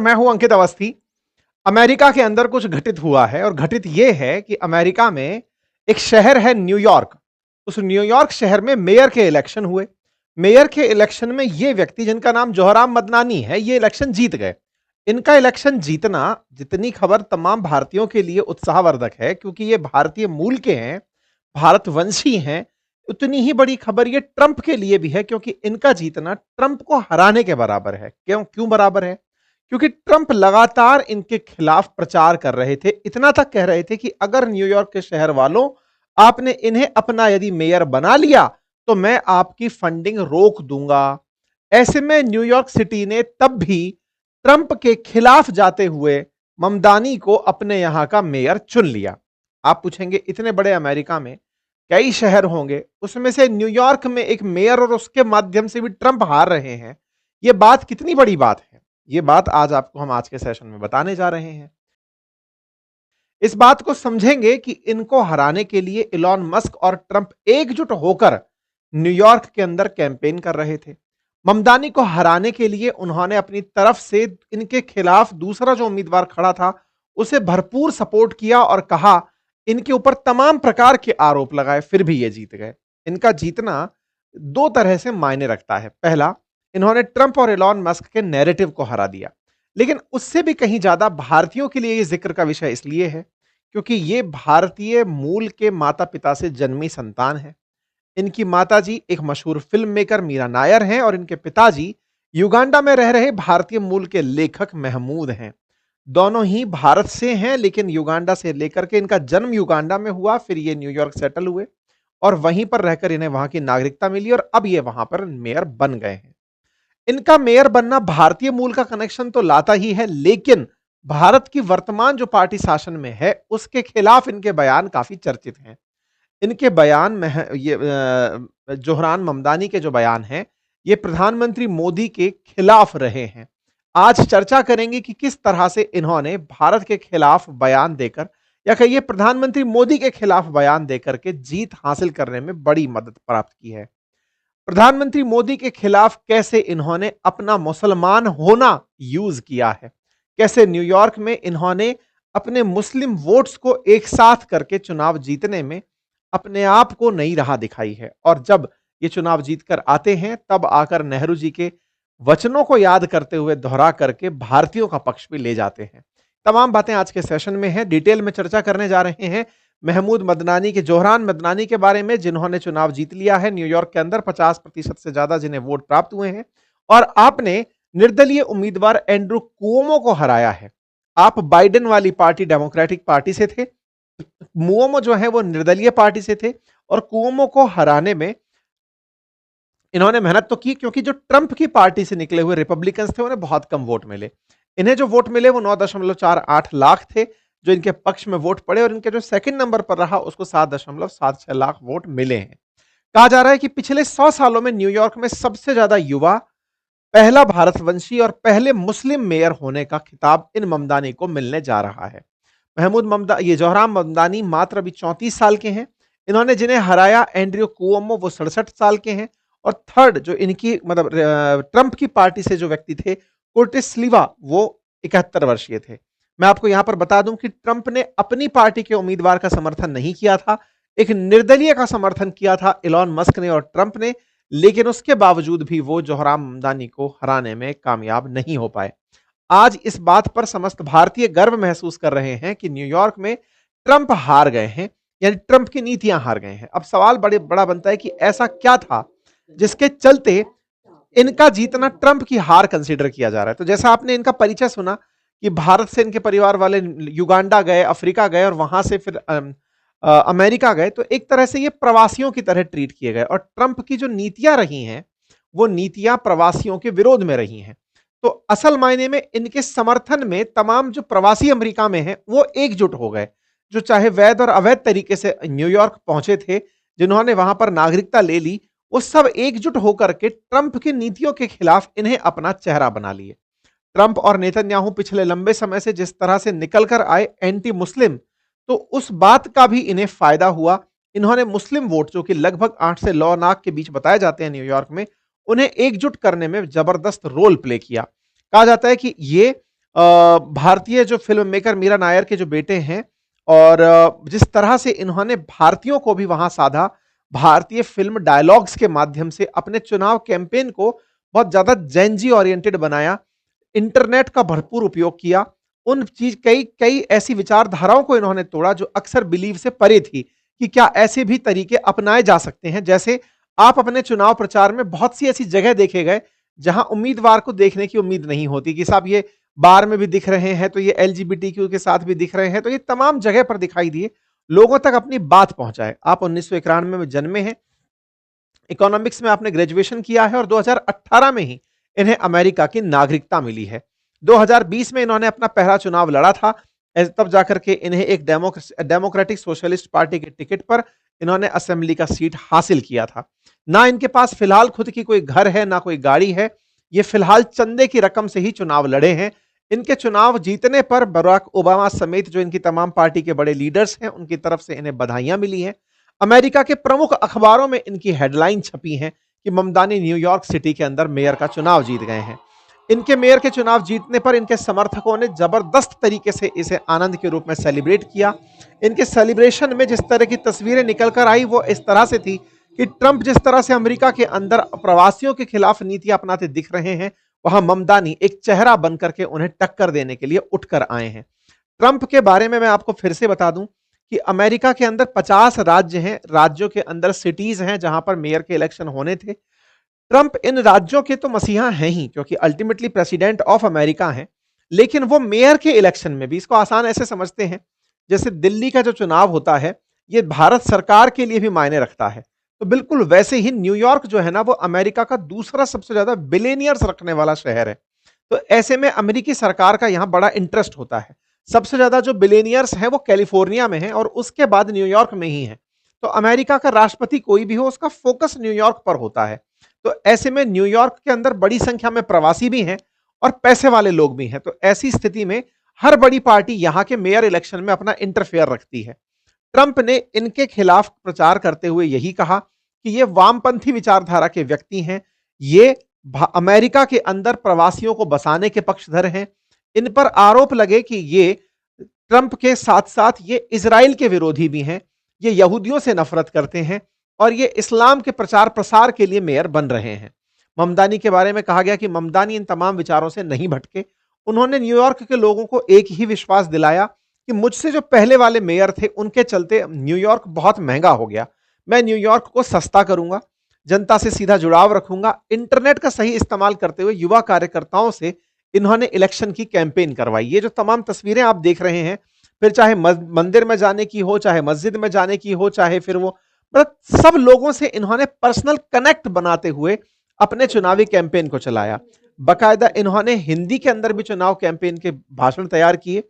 मैं हूं अंकित अवस्थी। अमेरिका के अंदर कुछ घटित हुआ है और घटित यह है कि अमेरिका में एक शहर है न्यूयॉर्क। उस न्यूयॉर्क शहर में मेयर के इलेक्शन हुए। मेयर के इलेक्शन में यह व्यक्ति जिनका नाम जोहराम मदनानी है, ये इलेक्शन जीत गए। इनका इलेक्शन जीतना, जितनी खबर तमाम भारतीयों के लिए उत्साहवर्धक है क्योंकि ये भारतीय मूल के हैं, भारतवंशी हैं, उतनी ही बड़ी खबर ये ट्रंप के लिए भी है क्योंकि इनका जीतना ट्रंप को हराने के बराबर है। क्यों क्यों बराबर है? क्योंकि ट्रंप लगातार इनके खिलाफ प्रचार कर रहे थे, इतना तक कह रहे थे कि अगर न्यूयॉर्क के शहर वालों, आपने इन्हें अपना यदि मेयर बना लिया तो मैं आपकी फंडिंग रोक दूंगा। ऐसे में न्यूयॉर्क सिटी ने तब भी ट्रंप के खिलाफ जाते हुए ममदानी को अपने यहां का मेयर चुन लिया। आप पूछेंगे, इतने बड़े अमेरिका में कई शहर होंगे, उसमें से न्यूयॉर्क में एक मेयर और उसके माध्यम से भी ट्रंप हार रहे हैं, यह बात कितनी बड़ी बात है? ये बात आज आपको हम आज के सेशन में बताने जा रहे हैं। इस बात को समझेंगे कि इनको हराने के लिए इलॉन मस्क और ट्रंप एकजुट होकर न्यूयॉर्क के अंदर कैंपेन कर रहे थे। ममदानी को हराने के लिए उन्होंने अपनी तरफ से इनके खिलाफ दूसरा जो उम्मीदवार खड़ा था उसे भरपूर सपोर्ट किया और कहा, इनके ऊपर तमाम प्रकार के आरोप लगाए, फिर भी ये जीत गए। इनका जीतना दो तरह से मायने रखता है। पहला, इन्होंने ट्रंप और एलॉन मस्क के नैरेटिव को हरा दिया, लेकिन उससे भी कहीं ज्यादा भारतीयों के लिए यह जिक्र का विषय इसलिए है क्योंकि ये भारतीय मूल के माता पिता से जन्मी संतान है। इनकी माताजी एक मशहूर फिल्म मेकर मीरा नायर हैं और इनके पिताजी युगांडा में रह रहे भारतीय मूल के लेखक महमूद हैं। दोनों ही भारत से हैं, लेकिन युगांडा से लेकर के इनका जन्म युगांडा में हुआ, फिर ये न्यूयॉर्क सेटल हुए और वहीं पर रहकर इन्हें वहां की नागरिकता मिली और अब ये वहां पर मेयर बन गए हैं। इनका मेयर बनना भारतीय मूल का कनेक्शन तो लाता ही है, लेकिन भारत की वर्तमान जो पार्टी शासन में है उसके खिलाफ इनके बयान काफी चर्चित हैं। इनके बयान में ये जोहरान ममदानी के जो बयान हैं, ये प्रधानमंत्री मोदी के खिलाफ रहे हैं। आज चर्चा करेंगे कि किस तरह से इन्होंने भारत के खिलाफ बयान देकर, या कहिए प्रधानमंत्री मोदी के खिलाफ बयान देकर के जीत हासिल करने में बड़ी मदद प्राप्त की है। प्रधानमंत्री मोदी के खिलाफ कैसे इन्होंने अपना मुसलमान होना यूज किया है, कैसे न्यूयॉर्क में इन्होंने अपने मुस्लिम वोट्स को एक साथ करके चुनाव जीतने में अपने आप को नई राह दिखाई है। और जब ये चुनाव जीतकर आते हैं तब आकर नेहरू जी के वचनों को याद करते हुए दोहरा करके भारतीयों का पक्ष भी ले जाते हैं। तमाम बातें आज के सेशन में हैं, डिटेल में चर्चा करने जा रहे हैं महमूद मदनानी के, जोहरान मदनानी के बारे में, जिन्होंने चुनाव जीत लिया है न्यूयॉर्क के अंदर, 50% से ज्यादा जिन्हें वोट प्राप्त हुए हैं, और आपने निर्दलीय उम्मीदवार एंड्रू कुओमो को हराया है। आप बाइडेन वाली पार्टी, डेमोक्रेटिक पार्टी से थे, मुओमो जो है वो निर्दलीय पार्टी से थे, और कुओमो को हराने में इन्होंने मेहनत तो की क्योंकि जो ट्रंप की पार्टी से निकले हुए रिपब्लिकन्स थे उन्हें बहुत कम वोट मिले। इन्हें जो वोट मिले वो 9.48 लाख थे जो इनके पक्ष में वोट पड़े, और इनके जो सेकंड नंबर पर रहा उसको 7.76 लाख वोट मिले हैं। कहा जा रहा है कि पिछले 100 सालों में न्यूयॉर्क में सबसे ज्यादा युवा, पहला भारतवंशी और पहले मुस्लिम मेयर होने का खिताब इन ममदानी को मिलने जा रहा है। ये जोहराम ममदानी मात्र अभी 34 साल के हैं। इन्होंने जिन्हें हराया एंड्रयू कुओमो, वो 67 साल के हैं। और थर्ड जो इनकी मतलब ट्रंप की पार्टी से जो व्यक्ति थे, कोर्टिस स्लीवा, वो 71 वर्षीय थे। मैं आपको यहां पर बता दूं कि ट्रंप ने अपनी पार्टी के उम्मीदवार का समर्थन नहीं किया था, एक निर्दलीय का समर्थन किया था एलॉन मस्क ने और ट्रंप ने, लेकिन उसके बावजूद भी वो जोहराम ममदानी को हराने में कामयाब नहीं हो पाए। आज इस बात पर समस्त भारतीय गर्व महसूस कर रहे हैं कि न्यूयॉर्क में ट्रंप हार गए हैं, यानी ट्रंप की नीतियां हार गए हैं। अब सवाल बड़ा बनता है कि ऐसा क्या था जिसके चलते इनका जीतना ट्रंप की हार कंसीडर किया जा रहा है। तो जैसा आपने इनका परिचय सुना कि भारत से इनके परिवार वाले युगांडा गए, अफ्रीका गए और वहां से फिर अमेरिका गए, तो एक तरह से ये प्रवासियों की तरह ट्रीट किए गए। और ट्रंप की जो नीतियां रही हैं वो नीतियां प्रवासियों के विरोध में रही हैं। तो असल मायने में इनके समर्थन में तमाम जो प्रवासी अमेरिका में हैं वो एकजुट हो गए, जो चाहे वैध और अवैध तरीके से न्यूयॉर्क पहुंचे थे, जिन्होंने वहां पर नागरिकता ले ली, वो सब एकजुट होकर के ट्रंप की नीतियों के खिलाफ इन्हें अपना चेहरा बना लिए। ट्रंप और नेतन्याहू पिछले लंबे समय से जिस तरह से निकल कर आए एंटी मुस्लिम, तो उस बात का भी इन्हें फायदा हुआ। इन्होंने मुस्लिम वोट जो कि लगभग 8 से 9 लाख के बीच बताए जाते हैं न्यूयॉर्क में, उन्हें एकजुट करने में जबरदस्त रोल प्ले किया। कहा जाता है कि ये भारतीय जो फ़िल्म मेकर मीरा नायर के जो बेटे हैं और जिस तरह से इन्होंने भारतीयों को भी वहाँ साधा, भारतीय फ़िल्म डायलॉग्स के माध्यम से अपने चुनाव कैंपेन को बहुत ज़्यादा जेन ज़ी ओरिएंटेड बनाया। इंटरनेट का भरपूर उपयोग किया। उन चीज़ कई कई ऐसी विचारधाराओं को इन्होंने तोड़ा जो अक्सर बिलीव से परे थी, कि क्या ऐसे भी तरीके अपनाए जा सकते हैं। जैसे आप अपने चुनाव प्रचार में बहुत सी ऐसी जगह देखे गए, जहां उम्मीदवार को देखने की उम्मीद नहीं होती कि साहब ये बार में भी दिख रहे हैं, तो ये एलजीबीटीक्यू के साथ भी दिख रहे हैं, तो ये तमाम जगह पर दिखाई दिए, लोगों तक अपनी बात पहुंचाए। आप 1991 में जन्मे हैं, इकोनॉमिक्स में आपने ग्रेजुएशन किया है और 2018 में ही इन्हें अमेरिका की नागरिकता मिली है। 2020 में इन्होंने अपना पहला चुनाव लड़ा था, तब जाकर के इन्हें एक डेमोक्रेटिक सोशलिस्ट पार्टी के टिकट पर इन्होंने असेंबली का सीट हासिल किया था। ना इनके पास फिलहाल खुद की कोई घर है, ना कोई गाड़ी है। ये फिलहाल चंदे की रकम से ही चुनाव लड़े हैं। इनके चुनाव जीतने पर बराक ओबामा समेत जो इनकी तमाम पार्टी के बड़े लीडर्स हैं, उनकी तरफ से इन्हें बधाइयां मिली हैं। अमेरिका के प्रमुख अखबारों में इनकी हेडलाइन छपी हैं कि ममदानी न्यूयॉर्क सिटी के अंदर मेयर का चुनाव जीत गए हैं। इनके मेयर के चुनाव जीतने पर इनके समर्थकों ने जबरदस्त तरीके से इसे आनंद के रूप में सेलिब्रेट किया। इनके सेलिब्रेशन में जिस तरह की तस्वीरें निकल कर आई, वो इस तरह से थी कि ट्रंप जिस तरह से अमेरिका के अंदर प्रवासियों के खिलाफ नीतियां अपनाते दिख रहे हैं, वहां ममदानी एक चेहरा बनकर के उन्हें टक्कर देने के लिए उठकर आए हैं। ट्रंप के बारे में मैं आपको फिर से बता दूं कि अमेरिका के अंदर 50 राज्य हैं, राज्यों के अंदर सिटीज हैं जहां पर मेयर के इलेक्शन होने थे। ट्रंप इन राज्यों के तो मसीहा हैं ही, क्योंकि अल्टीमेटली प्रेसिडेंट ऑफ अमेरिका हैं, लेकिन वो मेयर के इलेक्शन में भी इसको आसान ऐसे समझते हैं, जैसे दिल्ली का जो चुनाव होता है, ये भारत सरकार के लिए भी मायने रखता है। तो बिल्कुल वैसे ही न्यूयॉर्क जो है ना, वो अमेरिका का दूसरा सबसे ज्यादा बिलियनियर्स रखने वाला शहर है। तो ऐसे में अमेरिकी सरकार का यहां बड़ा इंटरेस्ट होता है। सबसे ज्यादा जो बिलियनियर्स हैं वो कैलिफोर्निया में हैं और उसके बाद न्यूयॉर्क में ही हैं। तो अमेरिका का राष्ट्रपति कोई भी हो, उसका फोकस न्यूयॉर्क पर होता है। तो ऐसे में न्यूयॉर्क के अंदर बड़ी संख्या में प्रवासी भी हैं और पैसे वाले लोग भी हैं। तो ऐसी स्थिति में हर बड़ी पार्टी यहां के मेयर इलेक्शन में अपना इंटरफेयर रखती है। ट्रंप ने इनके खिलाफ प्रचार करते हुए यही कहा कि ये वामपंथी विचारधारा के व्यक्ति हैं, ये अमेरिका के अंदर प्रवासियों को बसाने के पक्षधर हैं। इन पर आरोप लगे कि ये ट्रंप के साथ साथ ये इजराइल के विरोधी भी हैं, ये यहूदियों से नफरत करते हैं और ये इस्लाम के प्रचार प्रसार के लिए मेयर बन रहे हैं। ममदानी के बारे में कहा गया कि ममदानी इन तमाम विचारों से नहीं भटके। उन्होंने न्यूयॉर्क के लोगों को एक ही विश्वास दिलाया कि मुझसे जो पहले वाले मेयर थे, उनके चलते न्यूयॉर्क बहुत महंगा हो गया। मैं न्यूयॉर्क को सस्ता करूंगा, जनता से सीधा जुड़ाव रखूंगा। इंटरनेट का सही इस्तेमाल करते हुए युवा कार्यकर्ताओं से इन्होंने इलेक्शन की कैंपेन करवाई। ये जो तमाम तस्वीरें आप देख रहे हैं, फिर चाहे मंदिर में जाने की हो, चाहे मस्जिद में जाने की हो, चाहे फिर वो मतलब सब लोगों से इन्होंने पर्सनल कनेक्ट बनाते हुए अपने चुनावी कैंपेन को चलाया। बकायदा इन्होंने हिंदी के अंदर भी चुनाव कैंपेन के भाषण तैयार किए।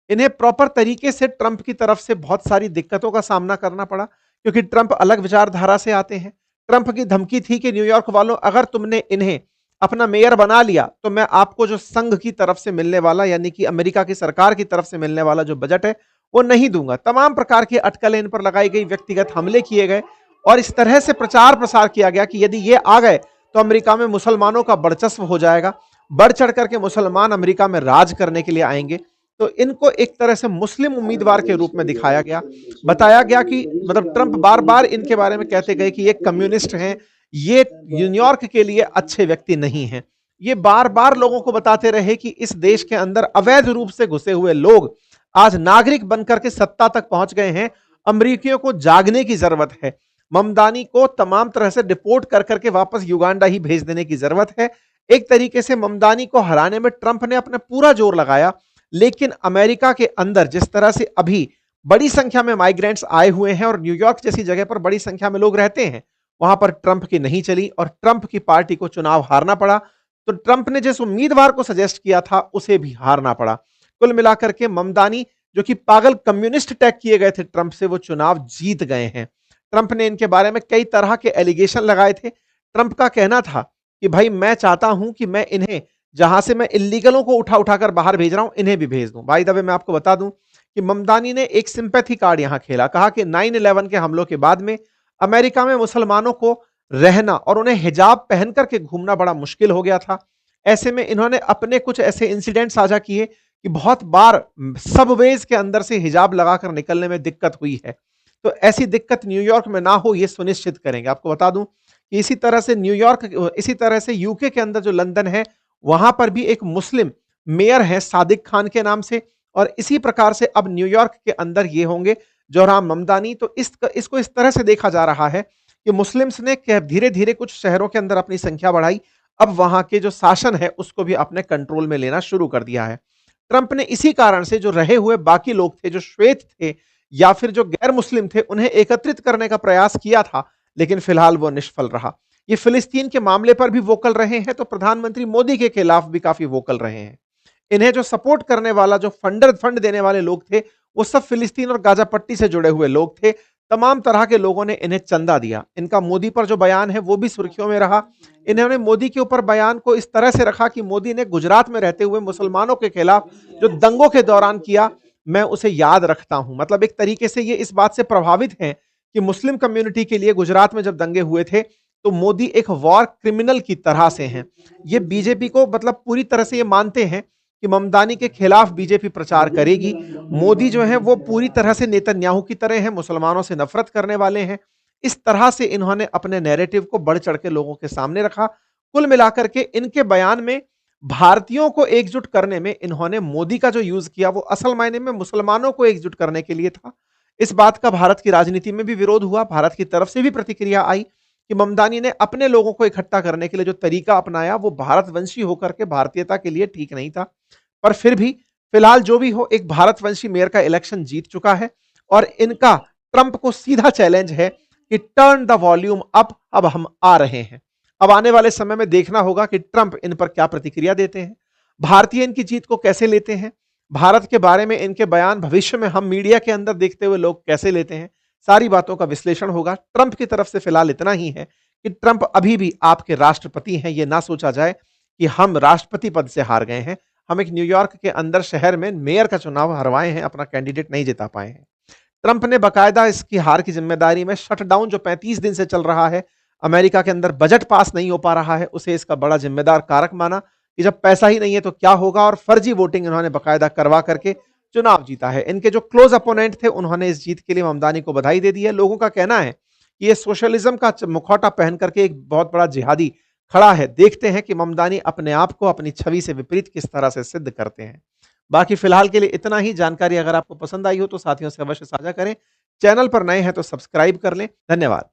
इन्हें प्रॉपर तरीके से ट्रंप की तरफ से बहुत सारी दिक्कतों का सामना करना पड़ा, क्योंकि ट्रंप अलग विचारधारा से आते हैं। ट्रंप की धमकी थी कि न्यूयॉर्क वालों, अगर तुमने इन्हें अपना मेयर बना लिया तो मैं आपको जो संघ की तरफ से मिलने वाला, यानी कि अमेरिका की सरकार की तरफ से मिलने वाला जो बजट है, वो नहीं दूंगा। तमाम प्रकार की अटकलें इन पर लगाई गई, व्यक्तिगत हमले किए गए और इस तरह से प्रचार प्रसार किया गया कि यदि ये आ गए तो अमेरिका में मुसलमानों का वर्चस्व हो जाएगा, बढ़ चढ़ करके मुसलमान अमेरिका में राज करने के लिए आएंगे। तो इनको एक तरह से मुस्लिम उम्मीदवार के रूप में दिखाया गया, बताया गया कि मतलब ट्रंप बार बार इनके बारे में कहते गए कि ये कम्युनिस्ट हैं, ये न्यूयॉर्क के लिए अच्छे व्यक्ति नहीं हैं। ये बार बार लोगों को बताते रहे कि इस देश के अंदर अवैध रूप से घुसे हुए लोग आज नागरिक बनकर के सत्ता तक पहुंच गए हैं, अमरीकियों को जागने की जरूरत है। ममदानी को तमाम तरह से डिपोर्ट कर करके वापस युगांडा ही भेज देने की जरूरत है। एक तरीके से ममदानी को हराने में ट्रंप ने अपना पूरा जोर लगाया, लेकिन अमेरिका के अंदर जिस तरह से अभी बड़ी संख्या में माइग्रेंट्स आए हुए हैं और न्यूयॉर्क जैसी जगह पर बड़ी संख्या में लोग रहते हैं, वहां पर ट्रंप की नहीं चली और ट्रंप की पार्टी को चुनाव हारना पड़ा। तो ट्रंप ने जिस उम्मीदवार को सजेस्ट किया था, उसे भी हारना पड़ा। कुल मिलाकर के ममदानी, जो कि पागल कम्युनिस्ट टैग किए गए थे ट्रंप से, वो चुनाव जीत गए हैं। ट्रंप ने इनके बारे में कई तरह के एलिगेशन लगाए थे। ट्रंप का कहना था कि भाई मैं चाहता हूं कि मैं इन्हें, जहां से मैं इल्लीगलों को उठा उठाकर बाहर भेज रहा हूं, इन्हें भी भेज दूं। बाय द वे मैं आपको बता दूं कि ममदानी ने एक सिंपैथी कार्ड यहां खेला। कहा कि 9/11 के हमलों के बाद में अमेरिका में मुसलमानों को रहना और उन्हें हिजाब पहन करके घूमना बड़ा मुश्किल हो गया था। ऐसे में इन्होंने अपने कुछ ऐसे इंसिडेंट साझा किए कि बहुत बार सबवेज के अंदर से हिजाब लगाकर निकलने में दिक्कत हुई है। तो ऐसी दिक्कत न्यूयॉर्क में ना हो, ये सुनिश्चित करेंगे। आपको बता दूं कि इसी तरह से यूके के अंदर जो लंदन है, वहां पर भी एक मुस्लिम मेयर है सादिक खान के नाम से, और इसी प्रकार से अब न्यूयॉर्क के अंदर ये होंगे जोहराम ममदानी। तो इसको इस तरह से देखा जा रहा है कि मुस्लिम्स ने धीरे धीरे कुछ शहरों के अंदर अपनी संख्या बढ़ाई, अब वहां के जो शासन है उसको भी अपने कंट्रोल में लेना शुरू कर दिया है। ट्रंप ने इसी कारण से जो रहे हुए बाकी लोग थे, जो श्वेत थे या फिर जो गैर मुस्लिम थे, उन्हें एकत्रित करने का प्रयास किया था, लेकिन फिलहाल वो निष्फल रहा। ये फिलिस्तीन के मामले पर भी वोकल रहे हैं, तो प्रधानमंत्री मोदी के खिलाफ भी काफी वोकल रहे हैं। इन्हें जो सपोर्ट करने वाला, जो फंड देने वाले लोग थे, वो सब फिलिस्तीन और गाजा पट्टी से जुड़े हुए लोग थे। तमाम तरह के लोगों ने इन्हें चंदा दिया। इनका मोदी पर जो बयान है वो भी सुर्खियों में रहा। इन्होंने मोदी के ऊपर बयान को इस तरह से रखा कि मोदी ने गुजरात में रहते हुए मुसलमानों के खिलाफ जो दंगों के दौरान किया, मैं उसे याद रखता हूं। मतलब एक तरीके से ये इस बात से प्रभावित हैं कि मुस्लिम कम्युनिटी के लिए गुजरात में जब दंगे हुए थे तो मोदी एक वॉर क्रिमिनल की तरह से हैं। ये बीजेपी को मतलब पूरी तरह से ये मानते हैं कि ममदानी के खिलाफ बीजेपी प्रचार करेगी। मोदी जो है वो पूरी तरह से नेतन्याहू की तरह हैं, मुसलमानों से नफरत करने वाले हैं। इस तरह से इन्होंने अपने नैरेटिव को बढ़ चढ़ के लोगों के सामने रखा। कुल मिलाकर के इनके बयान में भारतीयों को एकजुट करने में इन्होंने मोदी का जो यूज किया वो असल मायने में मुसलमानों को एकजुट करने के लिए था। इस बात का भारत की राजनीति में भी विरोध हुआ, भारत की तरफ से भी प्रतिक्रिया आई कि ममदानी ने अपने लोगों को इकट्ठा करने के लिए जो तरीका अपनाया वो भारतवंशी होकर के भारतीयता के लिए ठीक नहीं था। पर फिर भी फिलहाल जो भी हो, एक भारतवंशी मेयर का इलेक्शन जीत चुका है और इनका ट्रंप को सीधा चैलेंज है कि टर्न द वॉल्यूम अप, अब हम आ रहे हैं। अब आने वाले समय में देखना होगा कि ट्रंप इन पर क्या प्रतिक्रिया देते हैं, भारतीय इनकी जीत को कैसे लेते हैं, भारत के बारे में इनके बयान भविष्य में हम मीडिया के अंदर देखते हुए लोग कैसे लेते हैं। सारी बातों का विश्लेषण होगा। ट्रंप की तरफ से फिलहाल इतना ही है कि ट्रंप अभी भी आपके राष्ट्रपति हैं। यह ना सोचा जाए कि हम राष्ट्रपति पद से हार गए हैं। हम एक न्यूयॉर्क के अंदर शहर में मेयर का चुनाव हरवाए हैं, अपना कैंडिडेट नहीं जिता पाए हैं। ट्रंप ने बकायदा इसकी हार की जिम्मेदारी में शटडाउन जो 35 दिन से चल रहा है, अमेरिका के अंदर बजट पास नहीं हो पा रहा है, उसे इसका बड़ा जिम्मेदार कारक माना कि जब पैसा ही नहीं है तो क्या होगा, और फर्जी वोटिंग इन्होंने बकायदा करवा करके चुनाव जीता है। इनके जो क्लोज अपोनेंट थे उन्होंने इस जीत के लिए ममदानी को बधाई दे दी है। लोगों का कहना है कि ये सोशलिज्म का मुखौटा पहन करके एक बहुत बड़ा जिहादी खड़ा है। देखते हैं कि ममदानी अपने आप को अपनी छवि से विपरीत किस तरह से सिद्ध करते हैं। बाकी फिलहाल के लिए इतना ही। जानकारी अगर आपको पसंद आई हो तो साथियों से अवश्य साझा करें। चैनल पर नए हैं तो सब्सक्राइब कर लें। धन्यवाद।